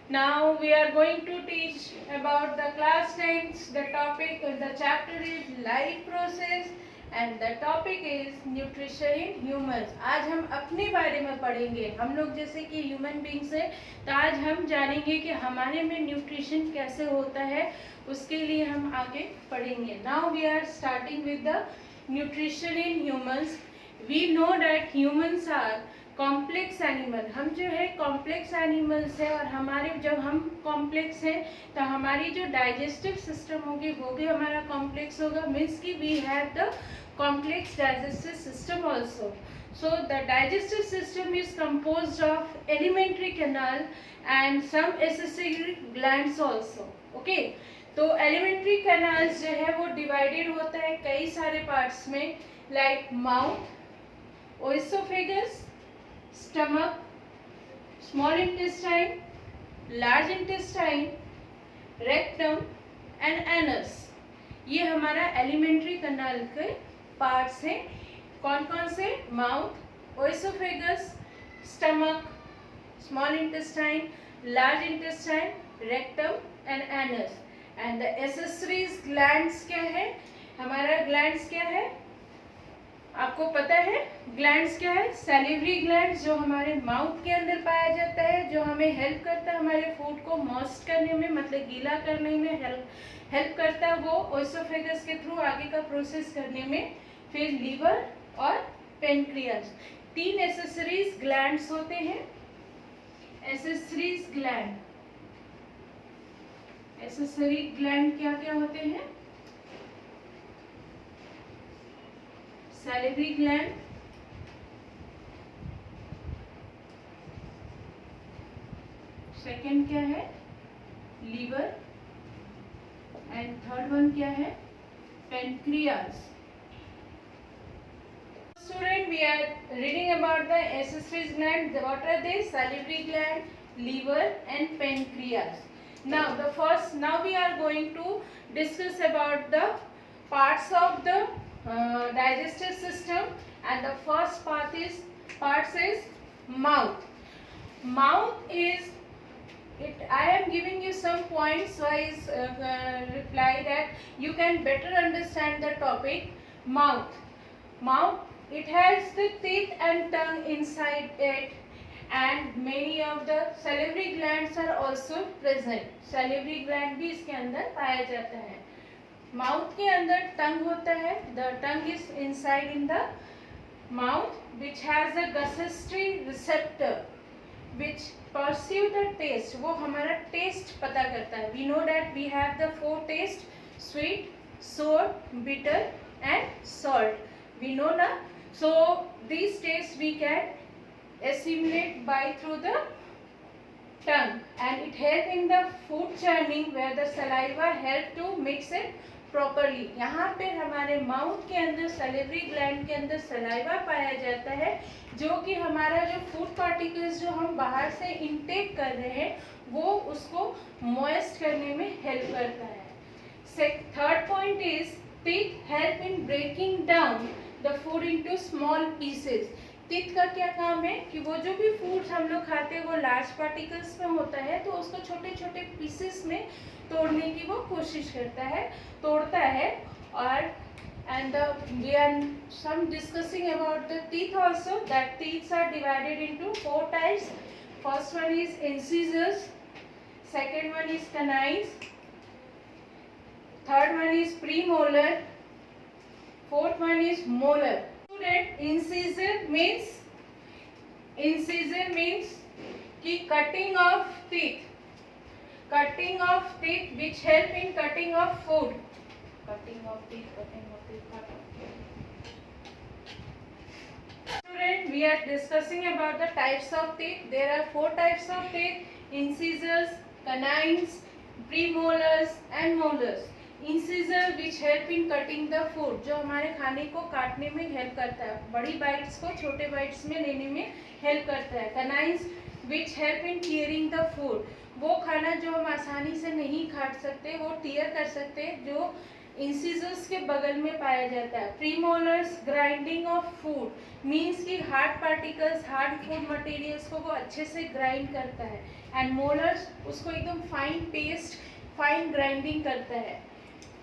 Now we are going to teach about the class 10th. The topic, the chapter is life process and the topic is nutrition in humans. आज हम अपने बारे में पढ़ेंगे. हम लोग जैसे कि ह्यूमन बींग्स हैं, तो आज हम जानेंगे कि हमारे में न्यूट्रिशन कैसे होता है, उसके लिए हम आगे पढ़ेंगे. Now we are starting with the nutrition in humans. We know that humans are complex animal. हम जो है कॉम्प्लेक्स एनिमल्स है और हमारे जब हम कॉम्प्लेक्स हैं तो हमारी जो डाइजेस्टिव सिस्टम होगी वो भी हमारा कॉम्प्लेक्स होगा. मीन्स कि we have the complex digestive system also. So the digestive system is composed of alimentary canal and some accessory glands also. Okay, तो एलिमेंट्री कैनाल्स जो है वो डिवाइडेड होता है कई सारे पार्ट्स में, like mouth, ओएसोफेगस, stomach, small intestine, large intestine, rectum and anus. ये हमारा एलिमेंट्री कैनाल के पार्ट्स हैं. कौन कौन से? Mouth, ओएसोफेगस, stomach, small intestine, large intestine, rectum and anus. And the accessories glands क्या है? हमारा ग्लैंड्स क्या है आपको पता है? ग्लैंड्स क्या है? सैलिवरी ग्लैंड्स, जो हमारे माउथ के अंदर पाया जाता है, जो हमें हेल्प करता है हमारे फूड को मॉइस्ट करने में, मतलब गीला करने में हेल्प करता है. वो ओएसोफेगस के थ्रू आगे का प्रोसेस करने में. फिर लीवर और पेनक्रियास, 3 एसेसरीज ग्लैंड्स होते हैं. एसेसरीज ग्लैंड, एसेसरी ग्लैंड क्या क्या होते हैं? सैलिवरी ग्लैंड, सेकेंड क्या है? लीवर, एंड थर्ड वन क्या है? Pancreas. Student, we are reading about the accessories gland. What are they? Salivary gland, liver and pancreas. Now we are going to discuss about the parts of the digestive system, and the first parts is mouth. Mouth is it. I am giving you some points wise reply that you can better understand the topic. Mouth, it has the teeth and tongue inside it, and many of the salivary glands are also present. salivary gland भी इसके अंदर पाया जाता है. Mouth के अंदर tongue होता है. The tongue is inside in the mouth which has a gustatory receptor which perceive the taste. वो हमारा टेस्ट पता करता है. We know that we have the 4 taste: sweet, sour, bitter and salt. We know ना. So this taste we can assimilate by through the tongue, and it help in the food churning where the saliva help to mix it properly. यहाँ पे हमारे mouth के अंदर salivary gland के अंदर saliva पाया जाता है, जो कि हमारा जो फूड पार्टिकल्स जो हम बाहर से इनटेक कर रहे हैं वो उसको मॉइस्ट करने में हेल्प करता है. Third point is teeth help in breaking down the food into small pieces. Teeth का क्या काम है कि वो जो भी फूड्स हम लोग खाते हैं वो लार्ज पार्टिकल्स में होता है, तो उसको छोटे छोटे पीसेस में तोड़ने की वो कोशिश करता है, तोड़ता है. और and we are some discussing about the teeth also, that teeth are divided into 4 types. First one is incisors, second one is canines, third one is premolar, fourth one is molar. Student, incisor means कि cutting of teeth, which help in cutting of food. Cutting of teeth. Student, we are discussing about the types of teeth. There are 4 types of teeth: incisors, canines, premolars and molars. Incisor which help in cutting the food, जो हमारे खाने को काटने में help करता है, बड़ी bytes को छोटे बाइट्स में लेने में हेल्प करता है. Canines which help in tearing the food, वो खाना जो हम आसानी से नहीं काट सकते वो टीयर कर सकते हैं, जो इंसिजर्स के बगल में पाया जाता है। Premolars grinding of food means कि hard particles, hard food materials को वो अच्छे से ग्राइंड करता है। एंड मोलर्स उसको एकदम फाइन पेस्ट, फाइन ग्राइंडिंग करता है।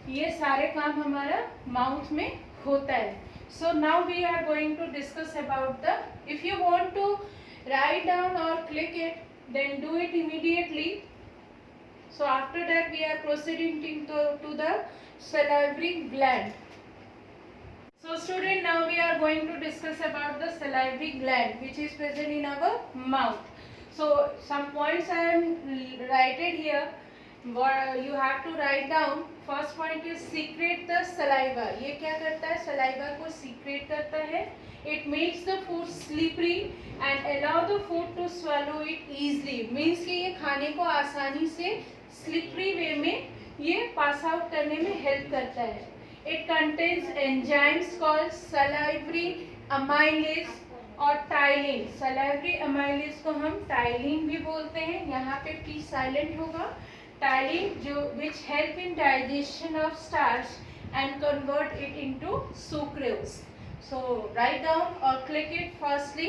ये सारे काम हमारा माउथ में होता है। So now we are going to discuss about the, if you want to write down और click it, then do it immediately. So after that we are proceeding to the salivary gland. So student, now we are going to discuss about the salivary gland which is present in our mouth. So some points I am written here, you have to write down. First point is secrete the saliva. ये क्या करता है? saliva को secrete करता है. It makes the food slippery and allow the food to swallow it easily. Means कि ये खाने को आसानी से slippery way में ये pass out करने में help करता है. It contains enzymes called salivary amylase और टाइलिन. salivary amylase को हम टाइलिन भी बोलते हैं. यहाँ पे P silent होगा. टाइलिन जो which help in digestion of starch and convert it into sucrose. So write down or click it firstly.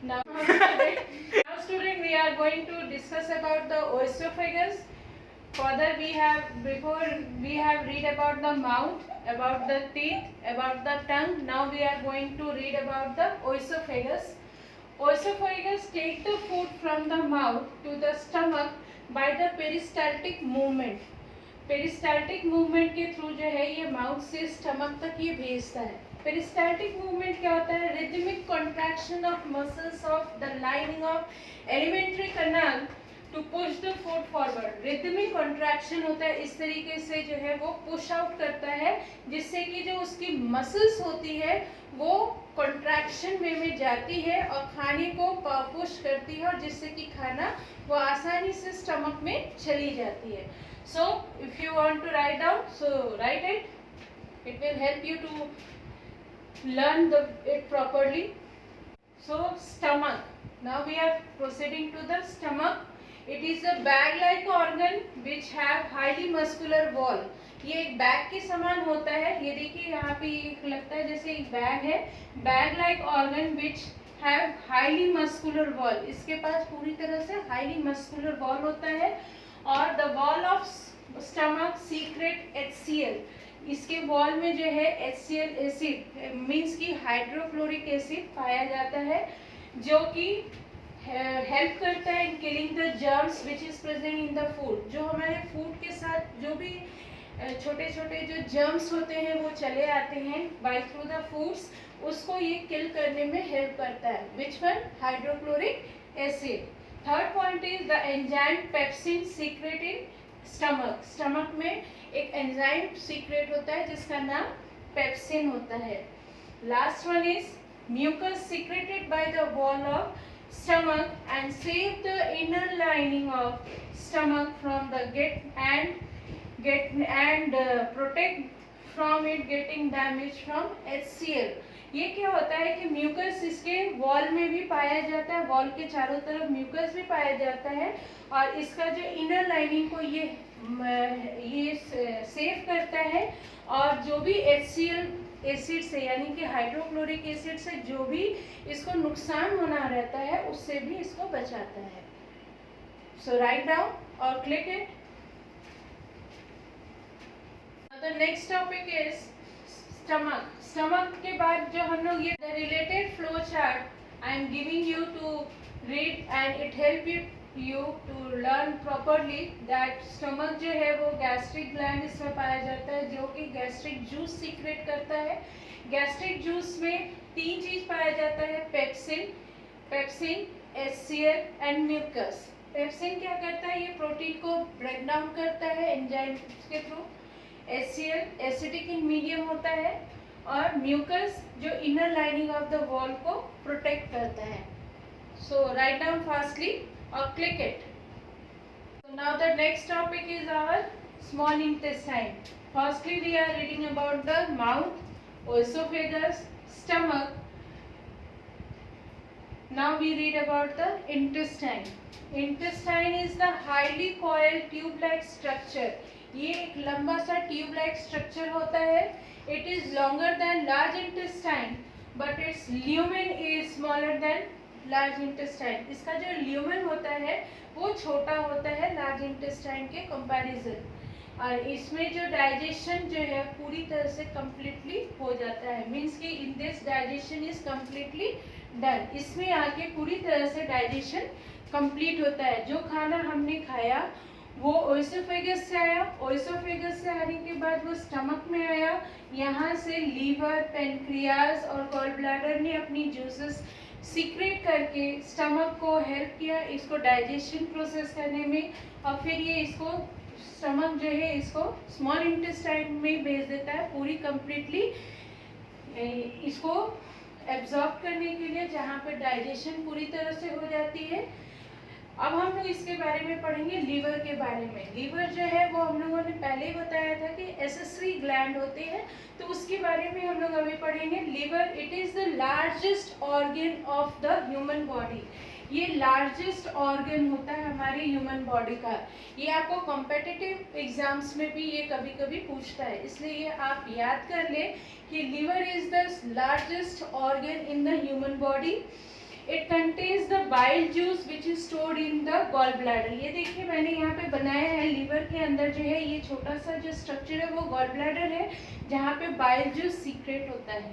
Now student, we are going to discuss about the esophagus. Further before we have read about the mouth, about the teeth, about the tongue. Now we are going to read about the esophagus. Esophagus take the food from the mouth to the stomach by the peristaltic movement. Peristaltic movement के through जो है ये mouth से stomach तक ये भेजता है. Peristaltic movement क्या होता है? Rhythmic contraction of muscles of the lining of alimentary canal to push the food forward. Rhythmic contraction होता है, इस तरीके से जो है वो पुश आउट करता है जिससे कि जो उसकी मसल्स होती है वो कॉन्ट्रैक्शन वे में जाती है और खाने को पुश करती है और जिससे कि खाना वो आसानी से स्टमक में चली जाती है. So if you want to write down, so write it. It will help you to learn it properly. So stomach. Now we are proceeding to the stomach. It is a bag-like organ which have highly muscular wall. ये एक bag के समान होता है. ये देखिए यहाँ पे लगता है जैसे एक बैग है. Bag-like organ which have highly muscular wall. इसके पास पूरी तरह से highly muscular wall होता है. और the wall of stomach secret HCl. इसके वॉल में जो है HCl एसिड मीन्स की हाइड्रोक्लोरिक एसिड पाया जाता है जो कि हेल्प करता है इन killing the germs which is present in the food. जो हमारे फूड के साथ जो भी छोटे छोटे जो जर्म्स होते हैं वो चले आते हैं बाय थ्रू द फूड्स, उसको ये किल करने में हेल्प करता है. Which one? Hydrochloric acid. Third point is the enzyme pepsin secret in stomach. Stomach में एक एंजाइम सीक्रेट होता है जिसका नाम पेप्सिन होता है. Last one is mucus secreted by the wall of stomach and save the inner lining of stomach from the get and protect from it getting damage from HCl. ये क्या होता है कि म्यूकस इसके वॉल में भी पाया जाता है, वॉल के चारों तरफ म्यूकस भी पाया जाता है और इसका जो इनर लाइनिंग को ये सेव करता है और जो भी HCl एसिड से यानी कि हाइड्रोक्लोरिक एसिड से जो भी इसको नुकसान होना रहता है उससे भी इसको बचाता है. सो राइट डाउन और click it. The next topic is stomach. Stomach के बाद जो हम लोग ये the related flow chart I am giving you to read and it help you to learn properly that stomach जो है वो gastric gland इसमें पाया जाता है जो कि gastric juice secrete करता है. gastric juice में तीन चीज पाया जाता है, pepsin, HCl and mucus. Pepsin क्या करता है? ये प्रोटीन को ब्रेक डाउन करता है एंजाइम के through. HCl acidic in medium होता है और म्यूकस जो inner lining of the wall को प्रोटेक्ट करता है. सो राइट डाउन फास्टली और click it. Now the next topic is our small intestine. Firstly we are reading about the mouth, esophagus, stomach. Now we read about the intestine. Intestine is the highly coiled tube-like structure. ये एक लंबा सा tube like structure होता है. It is longer than large intestine but it's lumen is smaller then large intestine. इसका जो lumen होता है वो छोटा होता है लार्ज इंटेस्टाइन के कंपैरिजन. और इसमें जो डाइजेशन जो है पूरी तरह से कम्प्लीटली हो जाता है. मीन्स कि in this digestion is completely done. इसमें आके पूरी तरह से डाइजेशन कंप्लीट होता है. जो खाना हमने खाया वो ओइसोफेगस से आया. ओइसोफेगस से आने के बाद वो स्टमक में आया. यहाँ से लीवर, पेनक्रियाज और गॉल ब्लैडर ने अपनी जूसेस सीक्रेट करके स्टमक को हेल्प किया इसको डाइजेशन प्रोसेस करने में. और फिर ये इसको स्टमक जो है इसको स्मॉल इंटेस्टाइन में भेज देता है पूरी कंप्लीटली इसको एब्जॉर्ब करने के लिए, जहाँ पे डाइजेशन पूरी तरह से हो जाती है. अब हम लोग इसके बारे में पढ़ेंगे लीवर के बारे में. लीवर जो है वो हम लोगों ने पहले ही बताया था कि एसेसरी ग्लैंड होते हैं, तो उसके बारे में हम लोग अभी पढ़ेंगे. Liver it is the largest organ of the human body. ये लार्जेस्ट ऑर्गन होता है हमारी ह्यूमन बॉडी का. ये आपको कॉम्पिटिटिव एग्जाम्स में भी ये कभी कभी पूछता है, इसलिए ये आप याद कर लें कि liver is the largest organ in the human body. It contains the bile juice which is stored in the gallbladder. ये देखिए मैंने यहाँ पे बनाया है. लीवर के अंदर जो है ये छोटा सा जो स्ट्रक्चर है वो गॉल ब्लैडर है जहाँ पे बाइल जूस सीक्रेट होता है.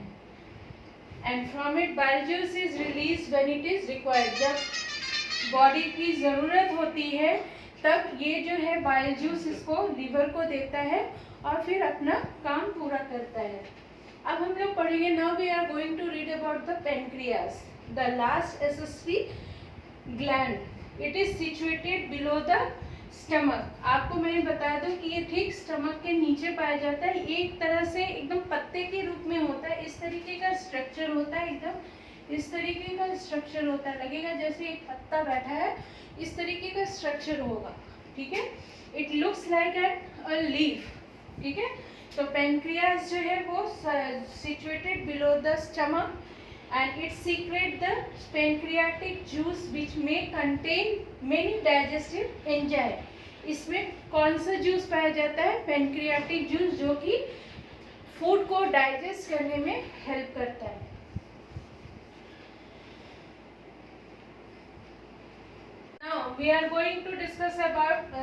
And from it bile juice is release when it is required. जब बॉडी की ज़रूरत होती है तब ये जो है बाइल जूस इसको लीवर को देता है और फिर अपना काम पूरा करता है. अब हम लोग पढ़ेंगे. Now we are going to read about the pancreas, the last accessory gland. It is situated below the stomach. आपको मैं बता दूं कि ये ठीक स्टमक के नीचे पाया जाता है. एक तरह से एकदम पत्ते के रूप में होता है. इस तरीके का स्ट्रक्चर होता है, एकदम इस तरीके का स्ट्रक्चर होता है. लगेगा जैसे एक पत्ता बैठा है, इस तरीके का स्ट्रक्चर होगा. ठीक है. It looks like a leaf. ठीक है. तो पेनक्रियास जो है वो situated below the stomach and it secrete the pancreatic juice which may contain many digestive enzyme. इसमें कौन सा जूस पाया जाता है? पेनक्रियाटिक जूस, जो कि फूड को डाइजेस्ट करने में हेल्प करता है. Now we are going to discuss about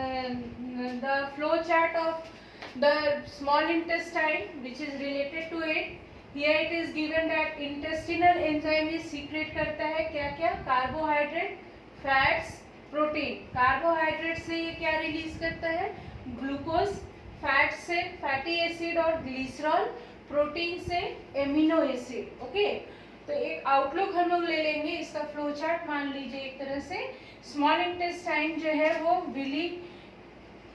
the flow chart of the small intestine which is related to it. Here it is given that intestinal enzyme is secrete करता है क्या क्या? Carbohydrate, fats, protein. Carbohydrate से ये क्या release करता है? Glucose. Fat से फैटी एसिड और ग्लिसरॉल. प्रोटीन से एमिनो एसिड. ओके. तो एक आउटलुक हम लोग ले लेंगे इसका फ्लो चार्ट. मान लीजिए एक तरह से स्मॉल इंटेस्टाइन जो है वो विली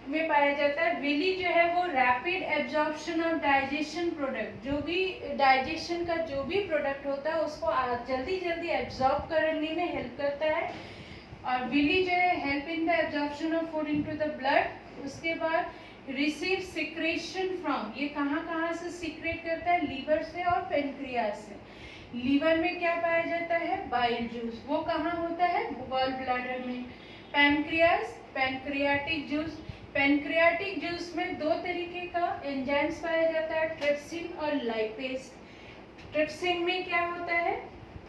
में पाया जाता है. विली जो है वो rapid absorption of digestion product, जो भी डाइजेशन का जो भी प्रोडक्ट होता है उसको जल्दी जल्दी एब्जॉर्ब करने में हेल्प करता है. और विली जो है help in the absorption of food into the blood. उसके बाद रिसीव सिक्रेशन फ्रॉम, ये कहाँ कहाँ से सीक्रेट करता है? लीवर से और पेनक्रियाज से. लीवर में क्या पाया जाता है? Bile juice. वो कहाँ होता है? गॉल ब्लैडर में. Pancreas, pancreatic juice. Pancreatic juice में दो तरीके का एंजाइम्स पाया जाता है, ट्रिप्सिन और लाइपेज. ट्रिप्सिन में क्या होता है?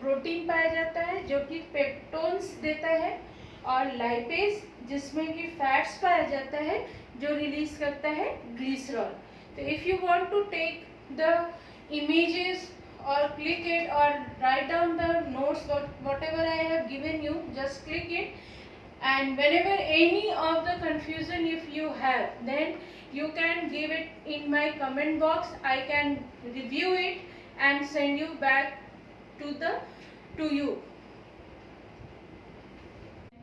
प्रोटीन पाया जाता है जो कि पेप्टोन्स देता है. और लाइपेज जिसमें कि फैट्स पाया जाता है जो रिलीज करता है ग्लिसरॉल. तो if you want to take the images or click it or write down the notes whatever I have given you, just click it. And whenever any of the confusion if you have, then you can give it in my comment box. I can review it and send you back to you.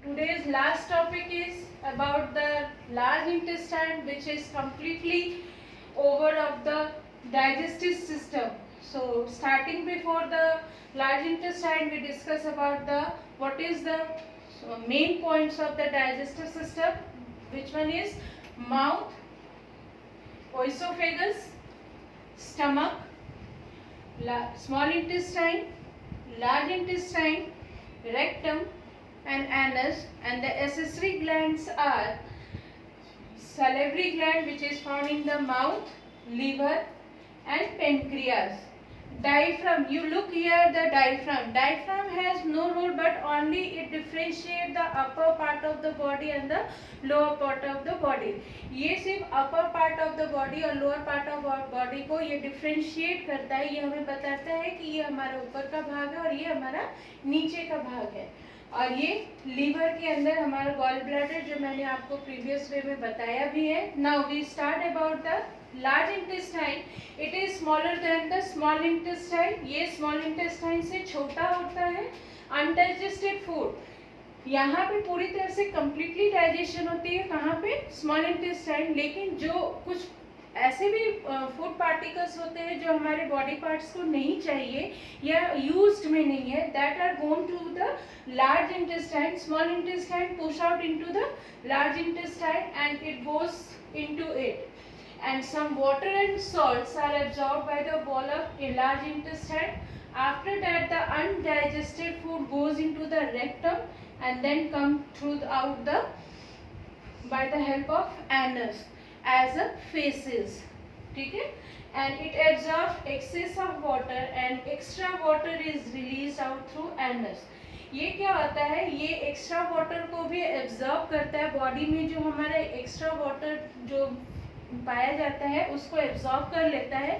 Today's last topic is about the large intestine, which is completely over of the digestive system. So starting before the large intestine, we discuss about the what is the main points of the digestive system. Which one is mouth, oesophagus, stomach, small intestine, large intestine, rectum and anus. And the accessory glands are salivary gland which is found in the mouth, liver and pancreas. Diaphragm, you look here, the diaphragm. Diaphragm has no role, but only it differentiate the upper part of the body and the lower part of the body. ये सिर्फ upper part of the body और lower part of body को ये differentiate करता है, ये हमें बताता है कि ये हमारा ऊपर का भाग है और ये हमारा नीचे का भाग है. और ये लीवर के अंदर हमारा गॉल ब्लैडर, जो मैंने आपको प्रीवियस वे में बताया भी है. Now we start about the large intestine. It is smaller than the small intestine. ये स्मॉल इंटेस्टाइन से छोटा होता है. अनडाइजेस्टेड फूड, यहाँ पे पूरी तरह से कंप्लीटली डाइजेशन होती है. कहाँ पे? Small intestine. लेकिन जो कुछ ऐसे भी फूड पार्टिकल्स होते हैं जो हमारे बॉडी पार्ट्स को नहीं चाहिए या यूज्ड में नहीं है, that are gone to the large intestine. Small intestine push out into the large intestine and it goes into it. And some water and salts are absorbed by the wall of a large intestine. After that, the undigested food goes into the rectum and then come out by the help of anus as a feces. ठीक है? And it absorbs excess of water and extra water is released out through anus. ये क्या होता है? ये extra water को भी absorb करता है बॉडी में. जो हमारा एक्स्ट्रा वाटर जो पाया जाता है उसको एब्जॉर्ब कर लेता है.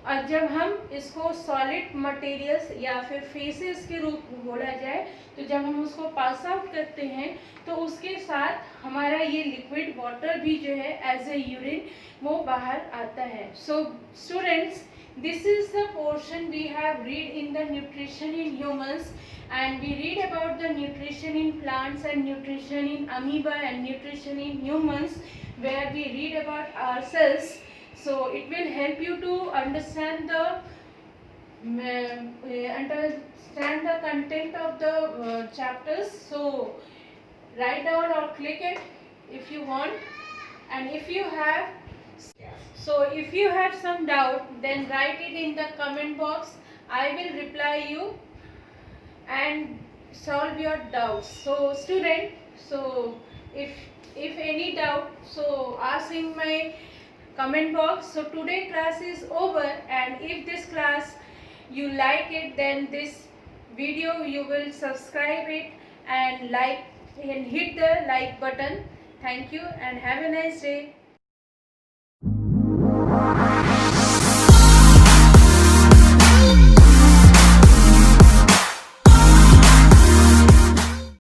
और जब हम इसको सॉलिड मटेरियल्स या फिर फेसेस के रूप में बोला जाए, तो जब हम उसको पास आउट करते हैं तो उसके साथ हमारा ये लिक्विड वाटर भी जो है एज ए यूरिन वो बाहर आता है. So students, this is the portion we have read in the nutrition in humans, and we read about the nutrition in plants and nutrition in amoeba and nutrition in humans, where we read about ourselves. So it will help you to understand the content of the chapters. So write down or click it if you want, and if you have some doubt, then write it in the comment box. I will reply you and solve your doubts. So student, so if any doubt, so ask in my comment box. So today class is over, and if this class you like it, then this video you will subscribe it and like and hit the like button. Thank you and have a nice day.